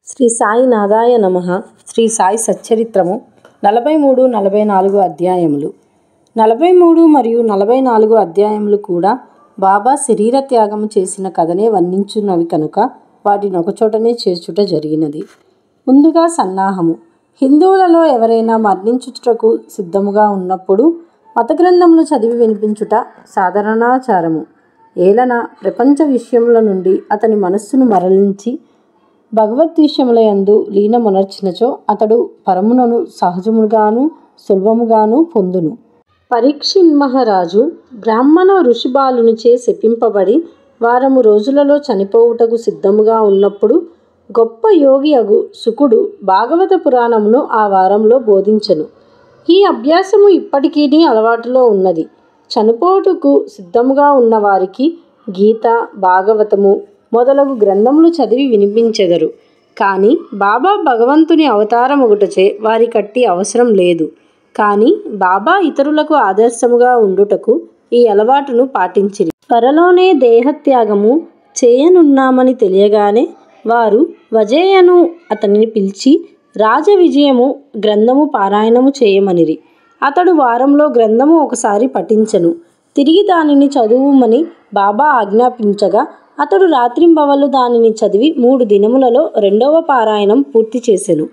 శ్రీ సాయినాథాయ నమః. శ్రీ సాయి సచ్చరిత్రము 43, 44 అధ్యాయములు. 43 మరియు 44 అధ్యాయములు కూడా బాబా శరీర త్యాగము చేసిన కథనే వర్ణించున్నవి కనుక వాటిని ఒకచోటనే చేర్చుట జరిగినది. ముందుగా సన్నాహము. హిందువులలో ఎవరైనా మరణించుటకు సిద్ధముగా ఉన్నప్పుడు మత గ్రంథములు చదివి వినిపించుట సాధారణాచారము. ఏలన ప్రపంచ విషయముల నుండి అతని మనస్సును మరలించి భగవద్విషయములయందు లీనమునర్చినచో అతడు పరమునను సహజముగాను సులభముగాను పొందును. పరీక్షిన్మహారాజు బ్రాహ్మణ ఋషిబాలునిచే శపింపబడి వారము రోజులలో చనిపోవుటకు సిద్ధముగా ఉన్నప్పుడు గొప్ప యోగి అగు శుకుడు భాగవత పురాణమును ఆ వారంలో బోధించెను. ఈ అభ్యాసము ఇప్పటికీ అలవాటులో ఉన్నది. చనిపోవుటకు సిద్ధముగా ఉన్న వారికి గీత, భాగవతము మొదలగు గ్రంథములు చదివి వినిపించెదరు. కానీ బాబా భగవంతుని అవతారమొకటచే వారికట్టి అవసరం లేదు. కానీ బాబా ఇతరులకు ఆదర్శముగా ఉండుటకు ఈ అలవాటును పాటించిరి. త్వరలోనే దేహత్యాగము చేయనున్నామని తెలియగానే వారు వజేయను అతనిని పిలిచి రాజ విజయము గ్రంథము పారాయణము చేయమనిరి. అతడు వారంలో గ్రంథము ఒకసారి పఠించెను. తిరిగి దానిని చదువుమని బాబా ఆజ్ఞాపించగా అతడు రాత్రింబవళ్ళు దానిని చదివి 3 దినములలో 2వ పారాయణం పూర్తి చేసెను.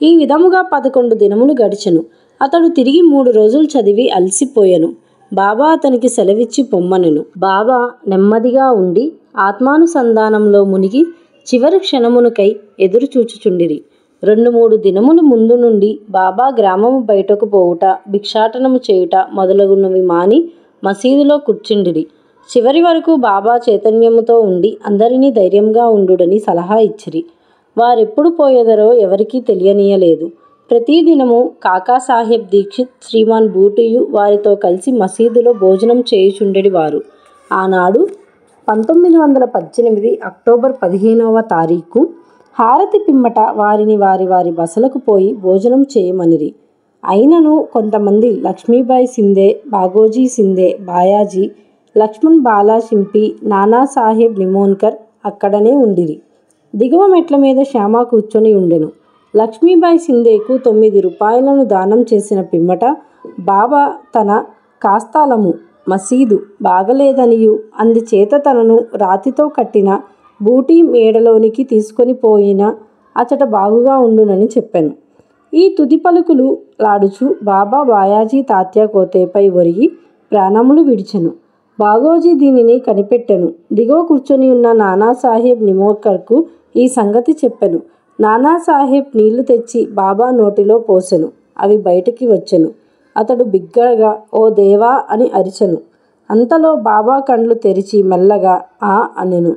ఈ విధముగా 11 దినములు గడిచెను. అతడు తిరిగి 3 రోజులు చదివి అలసిపోయెను. బాబా అతనికి సెలవిచ్చి పొమ్మనెను. బాబా నెమ్మదిగా ఉండి ఆత్మానుసంధానంలో మునిగి చివరి క్షణమునకై ఎదురు చూచుచుండిరి. 2-3 దినముల ముందు నుండి బాబా గ్రామము బయటకు పోవుట, భిక్షాటనము చేయుట మొదలగునవి మాని మసీదులో కూర్చుండిరి. చివరి వరకు బాబా చైతన్యముతో ఉండి అందరినీ ధైర్యంగా ఉండుడని సలహా ఇచ్చిరి. వారెప్పుడు పోయేదరో ఎవరికీ తెలియనీయలేదు. ప్రతిదినము కాకాసాహెబ్ దీక్షిత్, శ్రీమాన్ బూటియు వారితో కలిసి మసీదులో భోజనం చేయుచుండెడి వారు. ఆనాడు 1918 అక్టోబర్ 15వ తారీఖు హారతి పిమ్మట వారిని వారి బసలకు పోయి భోజనం చేయమనిరి. అయినను కొంతమంది లక్ష్మీబాయి సింధే, బాగోజీ సింధే, బాయాజీ, లక్ష్మణ్ బాలా షింపి, నానాసాహెబ్ నిమోన్కర్ అక్కడనే ఉండిరి. దిగువ మెట్ల మీద శ్యామ కూర్చొని ఉండెను. లక్ష్మీబాయి సింధేకు 9 రూపాయలను దానం చేసిన పిమ్మట బాబా తన కాస్తాలము మసీదు బాగలేదనియు అందుచేత తనను రాతితో కట్టిన బూటీ మేడలోనికి తీసుకొని పోయిన అచట బాగుగా ఉండునని చెప్పాను. ఈ తుది పలుకులు లాడుచు బాబా బాయాజీ తాత్యా కోతేపై ఒరిగి ప్రాణములు విడిచెను. బాగోజీ దీనిని కనిపెట్టెను. దిగువ కూర్చొని ఉన్న నానాసాహెబ్ నిమోన్కర్కు ఈ సంగతి చెప్పెను. నానాసాహెబ్ నీళ్లు తెచ్చి బాబా నోటిలో పోసెను. అవి బయటికి వచ్చెను. అతడు బిగ్గరగా ఓ దేవా అని అరిచెను. అంతలో బాబా కండ్లు తెరిచి మెల్లగా ఆ అనెను.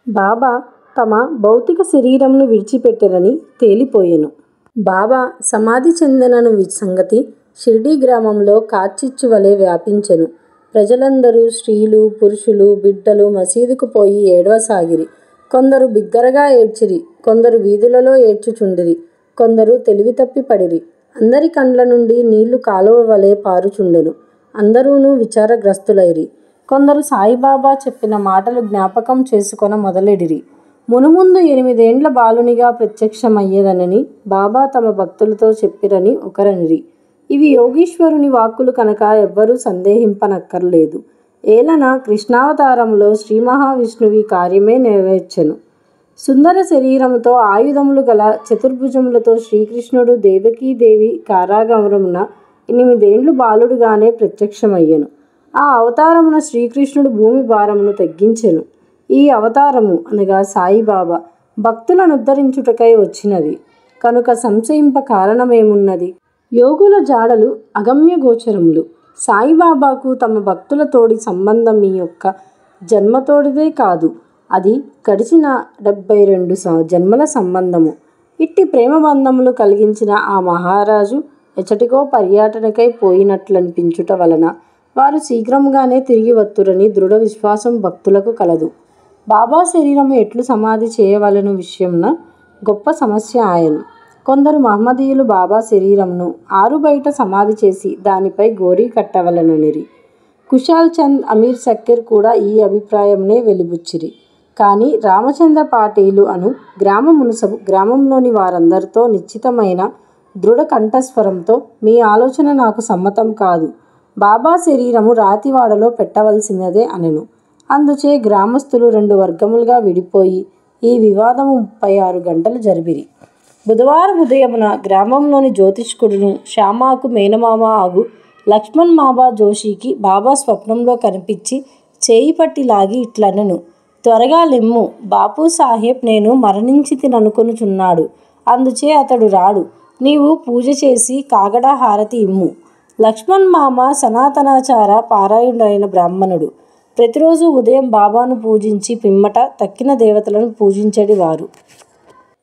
బాబా తమ భౌతిక శరీరమును విడిచిపెట్టెనని తేలిపోయెను. బాబా సమాధి చెందెనను సంగతి షిర్డీ గ్రామంలో కార్చిచ్చు వలె వ్యాపించెను. ప్రజలందరూ స్త్రీలు, పురుషులు, బిడ్డలు మసీదుకు పోయి ఏడవసాగిరి. కొందరు బిగ్గరగా ఏడ్చిరి, కొందరు వీధులలో ఏడ్చుచుండిరి, కొందరు తెలివి తప్పి పడిరి. అందరి కండ్ల నుండి నీళ్లు కాలువ వలె పారుచుండెను. అందరూనూ విచారగ్రస్తులైరి. కొందరు సాయిబాబా చెప్పిన మాటలు జ్ఞాపకం చేసుకొన మొదలెడిరి. మునుముందు 8 ఏండ్ల బాలునిగా ప్రత్యక్షమయ్యేదనని బాబా తమ భక్తులతో చెప్పిరని ఒకరనిరి. ఇవి యోగీశ్వరుని వాక్కులు కనుక ఎవ్వరూ సందేహింపనక్కర్లేదు. ఏలన కృష్ణావతారంలో శ్రీ మహావిష్ణువి కార్యమే నెరవేర్చెను. సుందర శరీరముతో ఆయుధములు గల చతుర్భుజములతో శ్రీకృష్ణుడు దేవకీదేవి కారాగారమున 8 ఏండ్లు బాలుడుగానే ప్రత్యక్షమయ్యెను. ఆ అవతారమున శ్రీకృష్ణుడు భూమి భారమును తగ్గించెను. ఈ అవతారము అనగా సాయిబాబా భక్తులను ఉద్ధరించుటకై వచ్చినది కనుక సంశయింప కారణమేమున్నది? యోగుల జాడలు అగమ్య గోచరములు. సాయిబాబాకు తమ భక్తులతోడి సంబంధం ఈ యొక్క జన్మతోడిదే కాదు, అది గడిచిన 72 జన్మల సంబంధము. ఇట్టి ప్రేమబంధములు కలిగించిన ఆ మహారాజు ఎచటికో పర్యటనకై పోయినట్లనిపించుట వలన వారు శీఘ్రముగానే తిరిగి వత్తురని దృఢ విశ్వాసం భక్తులకు కలదు. బాబా శరీరము ఎట్లు సమాధి చేయవలను విషయమున గొప్ప సమస్య ఆయను. కొందరు మహమ్మదీయులు బాబా శరీరమును ఆరుబయట సమాధి చేసి దానిపై గోరీ కట్టవలననిరి. కుశాల్ చంద్, అమీర్ సక్కీర్ కూడా ఈ అభిప్రాయమునే వెలిబుచ్చిరి. కానీ రామచంద్ర పాటీలు అను గ్రామ మునసబు గ్రామంలోని వారందరితో నిశ్చితమైన దృఢ కంఠస్వరంతో, మీ ఆలోచన నాకు సమ్మతం కాదు. బాబా శరీరము రాతివాడలో పెట్టవలసినదే అనెను. అందుచే గ్రామస్తులు 2 వర్గములుగా విడిపోయి ఈ వివాదము 36 గంటలు జరిపిరి. బుధవారం ఉదయమున గ్రామంలోని జ్యోతిష్కుడును శ్యామాకు మేనమామ ఆగు లక్ష్మణ్ మాబా జోషికి బాబా స్వప్నంలో కనిపించి చేయి పట్టి లాగి ఇట్లనెను, త్వరగా లెమ్ము, బాపు సాహెబ్ నేను మరణించితిననుకొనుచున్నాడు. అందుచే అతడు రాడు. నీవు పూజ చేసి కాగడా హారతి ఇమ్ము. లక్ష్మణ్ మామ సనాతనాచార పారాయణుడైన బ్రాహ్మణుడు. ప్రతిరోజు ఉదయం బాబాను పూజించి పిమ్మట తక్కిన దేవతలను పూజించేవారు.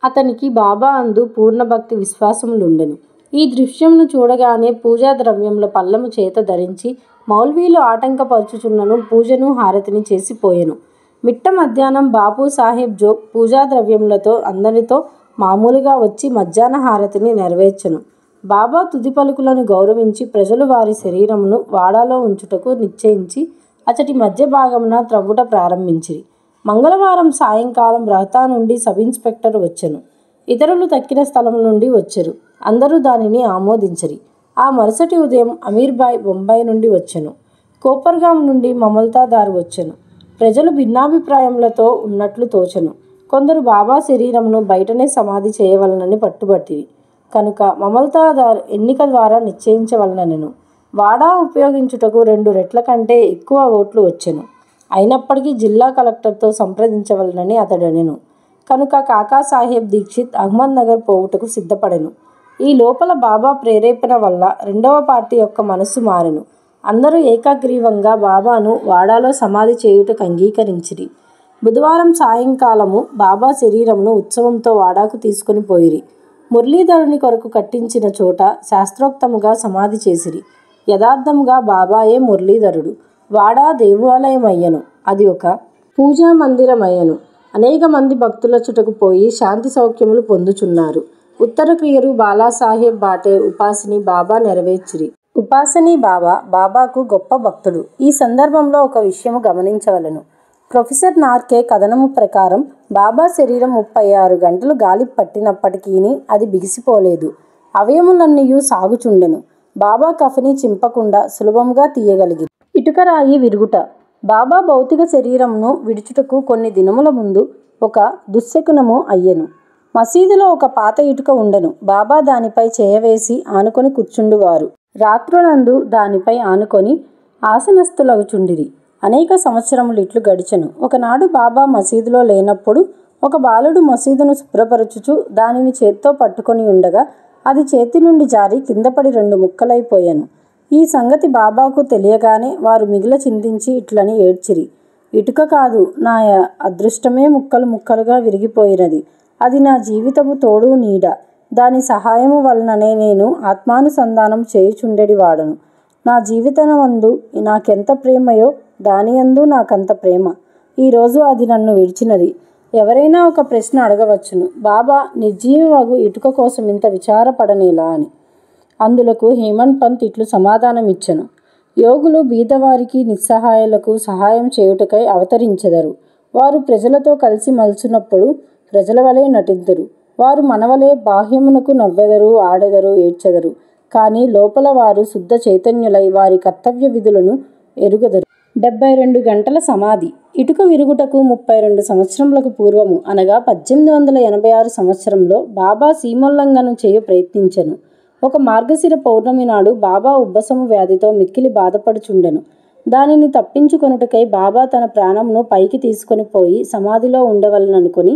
అతనికి బాబా అందు పూర్ణ భక్తి విశ్వాసములుండెను. ఈ దృశ్యంను చూడగానే పూజా ద్రవ్యముల పల్లము చేత ధరించి మౌల్వీలు ఆటంకపరచుచున్నను పూజను హారతిని చేసిపోయెను. మిట్ట మధ్యాహ్నం బాపు సాహెబ్ జోగ్ పూజా ద్రవ్యములతో అందరితో మామూలుగా వచ్చి మధ్యాహ్న హారతిని నెరవేర్చెను. బాబా తుది పలుకులను గౌరవించి ప్రజలు వారి శరీరమును వాడాలో ఉంచుటకు నిశ్చయించి అచటి మధ్య భాగమున త్రవ్వుట ప్రారంభించిరి. మంగళవారం సాయంకాలం రహతా నుండి సబ్ ఇన్స్పెక్టర్ వచ్చెను. ఇతరులు తక్కిన స్థలం నుండి వచ్చెరు. అందరూ దానిని ఆమోదించిరి. ఆ మరుసటి ఉదయం అమీర్బాయ్ బొంబాయి నుండి వచ్చెను. కోపర్గాం నుండి మమల్తాదారు వచ్చెను. ప్రజలు భిన్నాభిప్రాయములతో ఉన్నట్లు తోచెను. కొందరు బాబా శరీరమును బయటనే సమాధి చేయవలనని పట్టుబట్టిరి. కనుక మమల్తాదార్ ఎన్నిక ద్వారా నిశ్చయించవలనెను. వాడా ఉపయోగించుటకు 2 రెట్ల కంటే ఎక్కువ ఓట్లు వచ్చెను. అయినప్పటికీ జిల్లా కలెక్టర్తో సంప్రదించవలనని అతడనెను. కనుక కాకాసాహెబ్ దీక్షిత్ అహ్మద్ నగర్ పోవుటకు సిద్ధపడెను. ఈ లోపల బాబా ప్రేరేపణ వల్ల 2వ పార్టీ యొక్క మనస్సు మారెను. అందరూ ఏకగ్రీవంగా బాబాను వాడాలో సమాధి చేయుటకు అంగీకరించిరి. బుధవారం సాయంకాలము బాబా శరీరమును ఉత్సవంతో వాడాకు తీసుకొని పోయిరి. మురళీధరుని కొరకు కట్టించిన చోట శాస్త్రోక్తముగా సమాధి చేసిరి. యథార్థముగా బాబాయే మురళీధరుడు. వాడా దేవాలయమయ్యను. అది ఒక పూజా మందిరమయ్యను. అనేక మంది భక్తుల చుటకు పోయి శాంతి సౌఖ్యములు పొందుచున్నారు. ఉత్తర క్రియరు బాలాసాహెబ్ బాటే ఉపాసిని బాబా నెరవేర్చిరి. ఉపాసనీ బాబాకు గొప్ప భక్తుడు. ఈ సందర్భంలో ఒక విషయము గమనించవలెను. ప్రొఫెసర్ నార్కే కథనము ప్రకారం బాబా శరీరం 36 గంటలు గాలి పట్టినప్పటికీ అది బిగిసిపోలేదు. అవయములన్నీయూ సాగుచుండెను. బాబా కఫని చింపకుండా సులభముగా తీయగలిగి ఇటుకరాయి విరుగుట. బాబా భౌతిక శరీరమును విడుచుటకు కొన్ని దినముల ముందు ఒక దుశ్శకునము అయ్యెను. మసీదులో ఒక పాత ఇటుక ఉండెను. బాబా దానిపై చేయవేసి ఆనుకొని కూర్చుండువారు. రాత్రులందు దానిపై ఆనుకొని ఆసనస్థులగుచుండిరి. అనేక సంవత్సరములు ఇట్లు గడిచెను. ఒకనాడు బాబా మసీదులో లేనప్పుడు ఒక బాలుడు మసీదును శుభ్రపరచుచు దానిని చేత్తో పట్టుకొని ఉండగా అది చేతి నుండి జారి కిందపడి 2 ముక్కలైపోయెను. ఈ సంగతి బాబాకు తెలియగానే వారు మిగుల చింతించి ఇట్లని ఏడ్చిరి. ఇటుక కాదు, నా అదృష్టమే ముక్కలు ముక్కలుగా విరిగిపోయినది. అది నా జీవితపు తోడు నీడ. దాని సహాయము వలననే నేను ఆత్మానుసంధానం చేయుచుండెడి వాడను. నా జీవితమందు నాకెంత ప్రేమయో దానియందు నాకంత ప్రేమ. ఈరోజు అది నన్ను విడిచినది. ఎవరైనా ఒక ప్రశ్న అడగవచ్చును, బాబా నిర్జీవమగు ఇటుక కోసం ఇంత విచారపడనేలా అని. అందులకు హేమంత్ పంత్ ఇట్లు సమాధానమిచ్చెను. యోగులు బీదవారికి నిస్సహాయులకు సహాయం చేయుటకై అవతరించెదరు. వారు ప్రజలతో కలిసి మలచునప్పుడు ప్రజల వలె నటింతురు. వారు మనవలే బాహ్యమునకు నవ్వెదరు, ఆడెదరు, ఏడ్చెదరు. కానీ లోపల వారు శుద్ధ చైతన్యులై వారి కర్తవ్య విధులను ఎరుగెదరు. 72 గంటల సమాధి. ఇటుక విరుగుటకు 32 సంవత్సరములకు పూర్వము అనగా 1886 సంవత్సరంలో బాబా సీమోల్లంఘనం చేయ ప్రయత్నించెను. ఒక మార్గశిర పౌర్ణమి నాడు బాబా ఉబ్బసము వ్యాధితో మిక్కిలి బాధపడుచుండెను. దానిని తప్పించుకొనుటకై బాబా తన ప్రాణమును పైకి తీసుకొని పోయి సమాధిలో ఉండవలననుకొని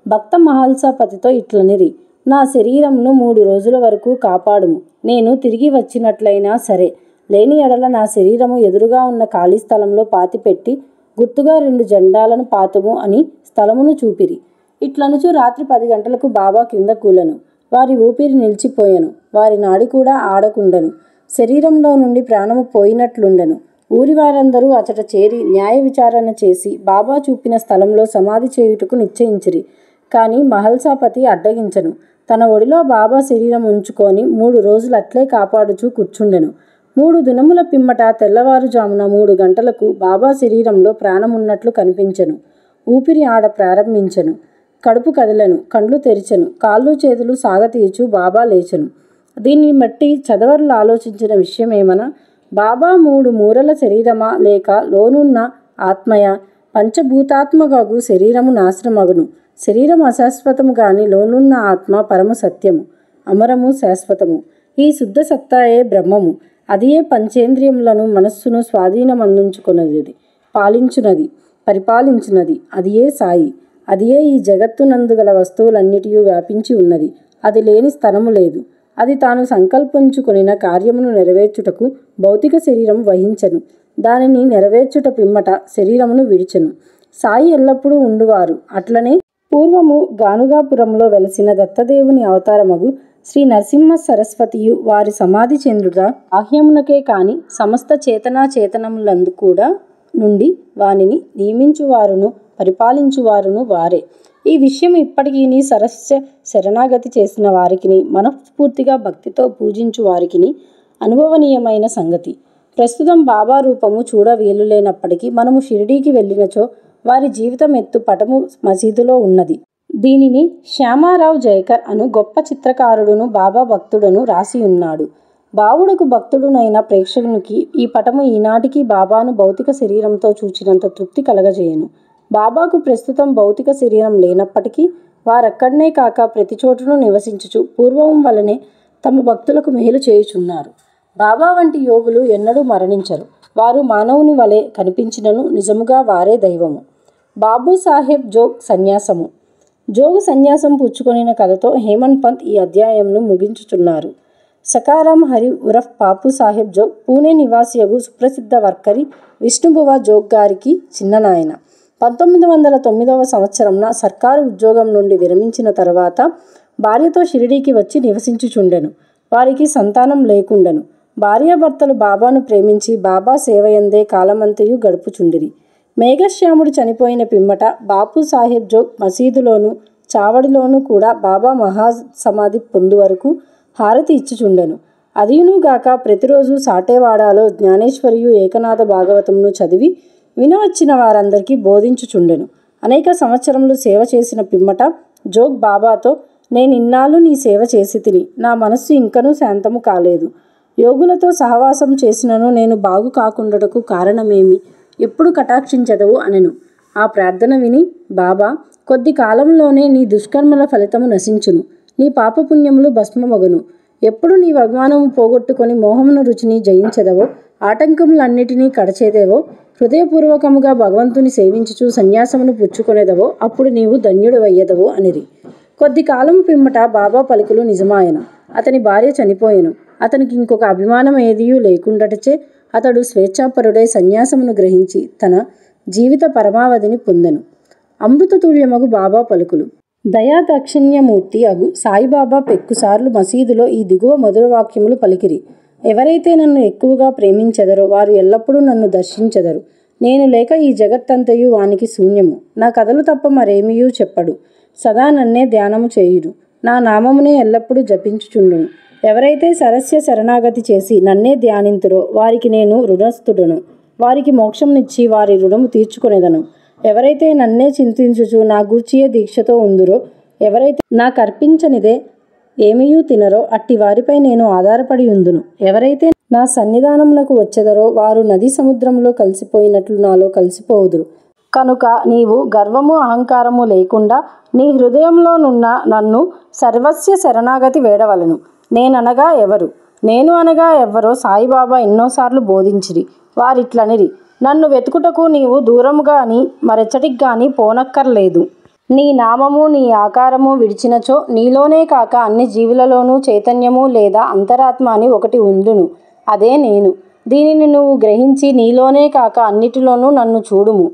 భక్త మహల్సాపతితో ఇట్లనిరి, నా శరీరమును 3 రోజుల వరకు కాపాడుము. నేను తిరిగి వచ్చినట్లయినా సరే, లేని ఎడల నా శరీరము ఎదురుగా ఉన్న ఖాళీ స్థలంలో పాతిపెట్టి గుర్తుగా 2 జెండాలను పాతుము అని స్థలమును చూపిరి. ఇట్లనుచు రాత్రి 10 గంటలకు బాబా కింద కూలెను. వారి ఊపిరి నిలిచిపోయెను. వారి నాడి కూడా ఆడకుండెను. శరీరంలో నుండి ప్రాణము పోయినట్లుండెను. ఊరి వారందరూ అచట చేరి న్యాయ విచారణ చేసి బాబా చూపిన స్థలంలో సమాధి చేయుటకు నిశ్చయించిరి. కానీ మహల్సాపతి అడ్డగించెను. తన ఒడిలో బాబా శరీరం ఉంచుకొని 3 రోజులు అట్లే కాపాడుచూ కూర్చుండెను. 3 దినముల పిమ్మట తెల్లవారుజామున 3 గంటలకు బాబా శరీరంలో ప్రాణమున్నట్లు కనిపించెను. ఊపిరి ఆడ ప్రారంభించెను. కడుపు కదలను, కండ్లు తెరిచెను, కాళ్ళు చేతులు సాగతీయచు బాబా లేచెను. దీన్ని బట్టి చదవరులు ఆలోచించిన విషయమేమనా, బాబా మూడు మూరల శరీరమా లేక లోనున్న ఆత్మయ? పంచభూతాత్మకగు శరీరము నాశనమగును. శరీరం అశాశ్వతము గాని లోనున్న ఆత్మ పరమ సత్యము, అమరము, శాశ్వతము. ఈ శుద్ధ సత్తాయే బ్రహ్మము. అదియే పంచేంద్రియములను మనస్సును స్వాధీనమందుంచుకున్నది, పాలించున్నది, పరిపాలించున్నది. అదియే సాయి. అదియే ఈ జగత్తునందు గల వస్తువులన్నిటియూ వ్యాపించి ఉన్నది. అది లేని స్థలము లేదు. అది తాను సంకల్పించుకొనిన కార్యమును నెరవేర్చుటకు భౌతిక శరీరం వహించెను. దానిని నెరవేర్చుట పిమ్మట శరీరమును విడిచెను. సాయి ఎల్లప్పుడూ ఉండువారు. అట్లనే పూర్వము గానుగాపురంలో వెలసిన దత్తదేవుని అవతారమగు శ్రీ నరసింహ సరస్వతియు వారి సమాధి చంద్రుడ బాహ్యమునకే కాని సమస్త చేతనాచేతనములందు కూడా నుండి వానిని నియమించువారును పరిపాలించువారును వారే. ఈ విషయం ఇప్పటికీ సరస్య శరణాగతి చేసిన వారికిని మనస్ఫూర్తిగా భక్తితో పూజించు వారికిని అనుభవనీయమైన సంగతి. ప్రస్తుతం బాబా రూపము చూడ వీలులేనప్పటికీ మనము షిరిడీకి వెళ్ళినచో వారి జీవితం ఎత్తు పటము మసీదులో ఉన్నది. దీనిని శ్యామారావు జైకర్ అను గొప్ప చిత్రకారుడును బాబా భక్తుడును రాసి ఉన్నాడు. బావుడకు భక్తుడునైన ప్రేక్షకునికి ఈ పటము ఈనాటికి బాబాను భౌతిక శరీరంతో చూచినంత తృప్తి కలగజేయను. బాబాకు ప్రస్తుతం భౌతిక శరీరం లేనప్పటికీ వారక్కడనే కాక ప్రతి చోటును నివసించుచు పూర్వం వలనే తమ భక్తులకు మేలు చేయుచున్నారు. బాబా వంటి యోగులు ఎన్నడూ మరణించరు. వారు మానవుని వలె కనిపించినను నిజముగా వారే దైవము. బాబు సాహెబ్ జోగ్ సన్యాసము. జోగు సన్యాసం పుచ్చుకొనిన కథతో హేమంత్ పంత్ ఈ అధ్యాయంను ముగించుచున్నారు. సకారాం హరి ఉరఫ్ బాపు సాహెబ్ జోగ్ పూణే నివాసియగు సుప్రసిద్ధ వర్కరి విష్ణుబువ జోగ్ గారికి చిన్ననాయన. 1909 సంవత్సరంన సర్కారు ఉద్యోగం నుండి విరమించిన తర్వాత భార్యతో షిరిడీకి వచ్చి నివసించుచుండెను. వారికి సంతానం లేకుండెను. భార్యాభర్తలు బాబాను ప్రేమించి బాబా సేవయందే కాలమంతయు గడుపుచుండిరి. మేఘశ్యాముడు చనిపోయిన పిమ్మట బాపు సాహెబ్ జోగ్ మసీదులోను చావడిలోనూ కూడా బాబా మహాసమాధి పొందు వరకు హారతి ఇచ్చుచుండెను. అదియునుగాక ప్రతిరోజు సాటేవాడాలో జ్ఞానేశ్వరియు ఏకనాథ భాగవతమును చదివి వినవచ్చిన వారందరికీ బోధించుచుండెను. అనేక సంవత్సరములు సేవ చేసిన పిమ్మట జోగ్ బాబాతో, నేనిన్నాళ్ళు నీ సేవ చేసి తిని నా మనస్సు ఇంకనూ శాంతము కాలేదు. యోగులతో సహవాసం చేసినను నేను బాగు కాకుండాటకు కారణమేమి? ఎప్పుడు కటాక్షించదవు అనెను. ఆ ప్రార్థన విని బాబా, కొద్ది కాలంలోనే నీ దుష్కర్మల ఫలితము నశించును, నీ పాపపుణ్యములు భస్మమగును. ఎప్పుడు నీ అభిమానము పోగొట్టుకొని మోహమును రుచిని జయించదవో, ఆటంకములన్నిటినీ కడచేదేవో, హృదయపూర్వకముగా భగవంతుని సేవించుచు సన్యాసమును పుచ్చుకొనేదవో, అప్పుడు నీవు ధన్యుడవయ్యదవు అనిరి. కొద్ది కాలం పిమ్మట బాబా పలుకులు నిజమాయను. అతని భార్య చనిపోయెను. అతనికి ఇంకొక అభిమానం ఏదియూ లేకుండాటచే అతడు స్వేచ్ఛాపరుడై సన్యాసమును గ్రహించి తన జీవిత పరమావధిని పొందెను. అమృతతుల్యమగు బాబా పలుకులు. దయాదాక్షిణ్యమూర్తి అగు సాయిబాబా పెక్కుసార్లు మసీదులో ఈ దిగువ మధుర వాక్యములు పలికిరి. ఎవరైతే నన్ను ఎక్కువగా ప్రేమించెదరో వారు ఎల్లప్పుడూ నన్ను దర్శించెదరు. నేను లేక ఈ జగత్తంతయు వానికి శూన్యము. నా కథలు తప్ప మరేమియూ చెప్పడు. సదా నన్నే ధ్యానము చేయుడు. నా నామమునే ఎల్లప్పుడూ జపించుచుండును. ఎవరైతే సరస్య శరణాగతి చేసి నన్నే ధ్యానింతురో వారికి నేను రుణస్థుడను. వారికి మోక్షంనిచ్చి వారి రుణము తీర్చుకొనేదను. ఎవరైతే నన్నే చింతించుచు నా గూర్చియే దీక్షతో ఉందురో, ఎవరైతే నాకర్పించనిదే ఏమీయూ తినరో అట్టి వారిపై నేను ఆధారపడి ఉందును. ఎవరైతే నా సన్నిధానమునకు వచ్చెదరో వారు నదీ సముద్రంలో కలిసిపోయినట్లు నాలో కలిసిపోవుదురు. కనుక నీవు గర్వము అహంకారము లేకుండా నీ హృదయంలోనున్న నన్ను సర్వస్య శరణాగతి వేడవలను. నేననగా ఎవరు, నేను అనగా ఎవరో సాయిబాబా ఎన్నోసార్లు బోధించిరి. వారిట్లనిరి, నన్ను వెతుకుటకు నీవు దూరముగాని మరెచ్చటికి గాని పోనక్కర్లేదు. నీ నామము నీ ఆకారము విడిచినచో నీలోనే కాక అన్ని జీవులలోనూ చైతన్యము లేదా అంతరాత్మ అని ఒకటి ఉండును. అదే నేను. దీనిని నువ్వు గ్రహించి నీలోనే కాక అన్నిటిలోనూ నన్ను చూడుము.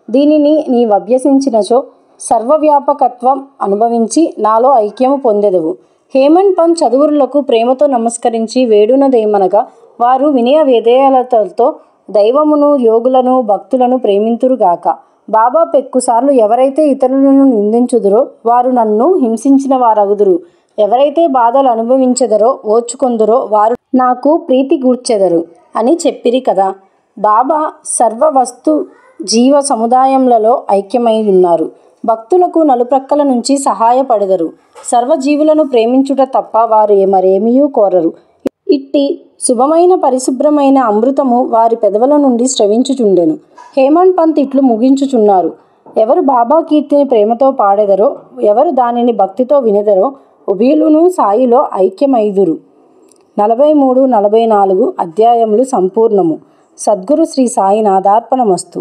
దీనిని నీవభ్యసించినచో సర్వవ్యాపకత్వం అనుభవించి నాలో ఐక్యము పొందెదవు. హేమంత్ పంత్ చదువురులకు ప్రేమతో నమస్కరించి వేడునదేమనగా, వారు వినయ విధేయతలతో దైవమును, యోగులను, భక్తులను ప్రేమింతురుగాక. బాబా పెక్కుసార్లు ఎవరైతే ఇతరులను నిందించుదురో వారు నన్ను హింసించిన వారగుదురు. ఎవరైతే బాధలు అనుభవించెదరో ఓర్చుకొందురో వారు నాకు ప్రీతి గూర్చెదరు అని చెప్పిరి కదా. బాబా సర్వ వస్తు జీవ సముదాయములలో ఐక్యమై ఉన్నారు. భక్తులకు నలుప్రక్కల నుంచి సహాయపడెదరు. సర్వజీవులను ప్రేమించుట తప్ప వారు మరేమియూ కోరరు. ఇట్టి శుభమైన పరిశుభ్రమైన అమృతము వారి పెదవుల నుండి స్రవించుచుండెను. హేమంత్ పంత్ ఇట్లు ముగించుచున్నారు: ఎవరు బాబా కీర్తిని ప్రేమతో పాడెదరో, ఎవరు దానిని భక్తితో వినెదరో, ఉభయులును సాయిలో ఐక్యమైదురు. 43-44 అధ్యాయములు సంపూర్ణము. సద్గురు శ్రీ సాయినాథార్పణమస్తు.